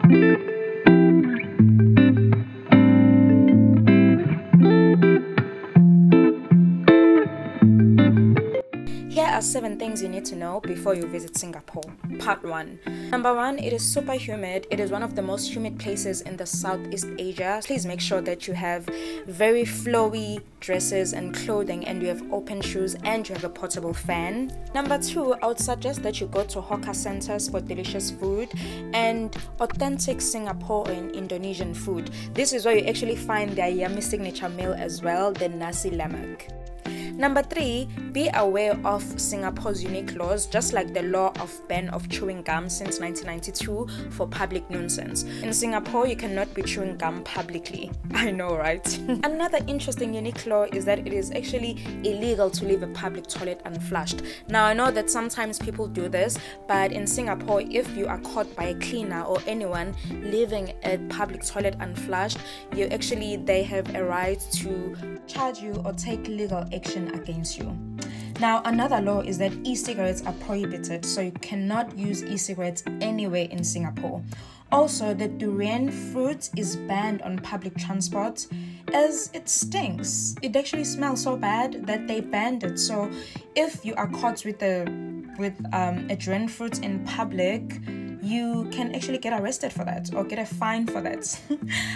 Here are 7 things you need to know before you visit Singapore. Part 1. Number 1, it is super humid. It is one of the most humid places in the Southeast Asia. Please make sure that you have very flowy dresses and clothing, and you have open shoes, and you have a portable fan. Number 2, I would suggest that you go to hawker centers for delicious food and authentic Singaporean Indonesian food. This is where you actually find their yummy signature meal as well, the nasi lemak. Number 3, be aware of Singapore's unique laws, just like the law of ban of chewing gum since 1992 for public nuisance. In Singapore, you cannot be chewing gum publicly. I know, right? Another interesting unique law is that it is actually illegal to leave a public toilet unflushed. Now, I know that sometimes people do this, but in Singapore, if you are caught by a cleaner or anyone leaving a public toilet unflushed, they have a right to charge you or take legal action against you. Now, another law is that e-cigarettes are prohibited, so you cannot use e-cigarettes anywhere in Singapore. Also, the durian fruit is banned on public transport as it stinks. It actually smells so bad that they banned it. So if you are caught with a durian fruit in public, you can actually get arrested for that or get a fine for that.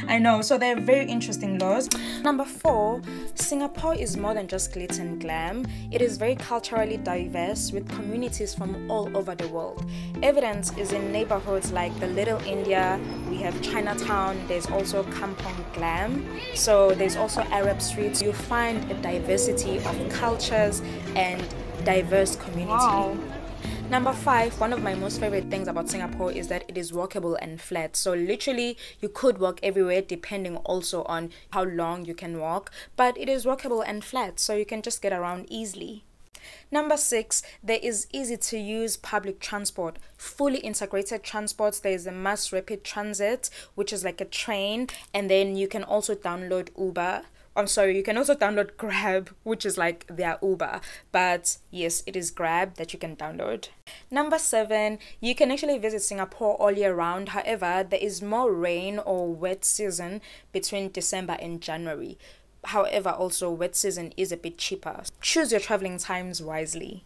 I know, so they're very interesting laws. Number 4, Singapore is more than just glitz and glam. It is very culturally diverse with communities from all over the world. Evidence is in neighborhoods like the Little India, we have Chinatown, there's also KampongGlam, so there's also Arab streets. You find a diversity of cultures and diverse community. Wow. Number 5, one of my most favorite things about Singapore is that it is walkable and flat. So literally you could walk everywhere depending also on how long you can walk, but it is walkable and flat, so you can just get around easily. Number 6, there is easy to use public transport, fully integrated transports. There is a mass rapid transit, which is like a train, and then you can also download you can also download Grab, which is like their Uber, but yes, it is Grab that you can download. Number 7, you can actually visit Singapore all year round. However, there is more rain or wet season between December and January. However, also wet season is a bit cheaper. Choose your traveling times wisely.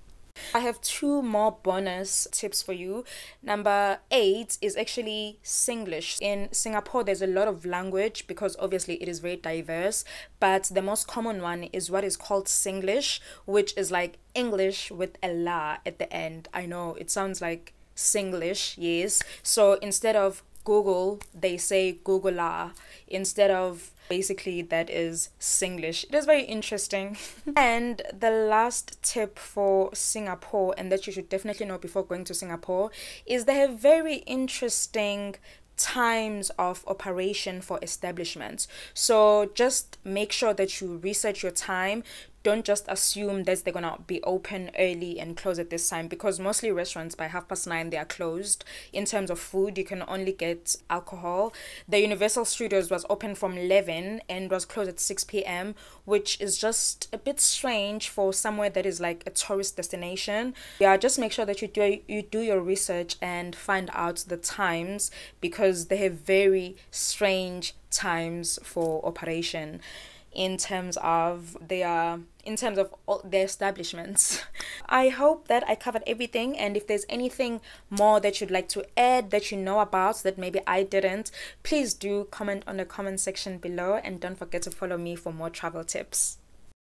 I have 2 more bonus tips for you. Number 8 is actually Singlish. In Singapore, there's a lot of language because obviously it is very diverse, but the most common one is what is called Singlish, which is like English with a la at the end. I know it sounds like Singlish, yes. So instead of Google, they say Google-la. Instead of, basically, that is Singlish. It is very interesting. And the last tip for Singapore, and that you should definitely know before going to Singapore, is they have very interesting times of operation for establishments. So just make sure that you research your time. Don't just assume that they're gonna be open early and close at this time, because mostly restaurants by 9:30 they are closed. In terms of food, you can only get alcohol. The Universal Studios was open from 11 and was closed at 6 p.m, which is just a bit strange for somewhere that is like a tourist destination. Yeah, just make sure that you do your research and find out the times, because they have very strange times for operation in terms of their establishments. I hope that I covered everything, and if there's anything more that you'd like to add that you know about that maybe I didn't, please do comment on the comment section below, and don't forget to follow me for more travel tips.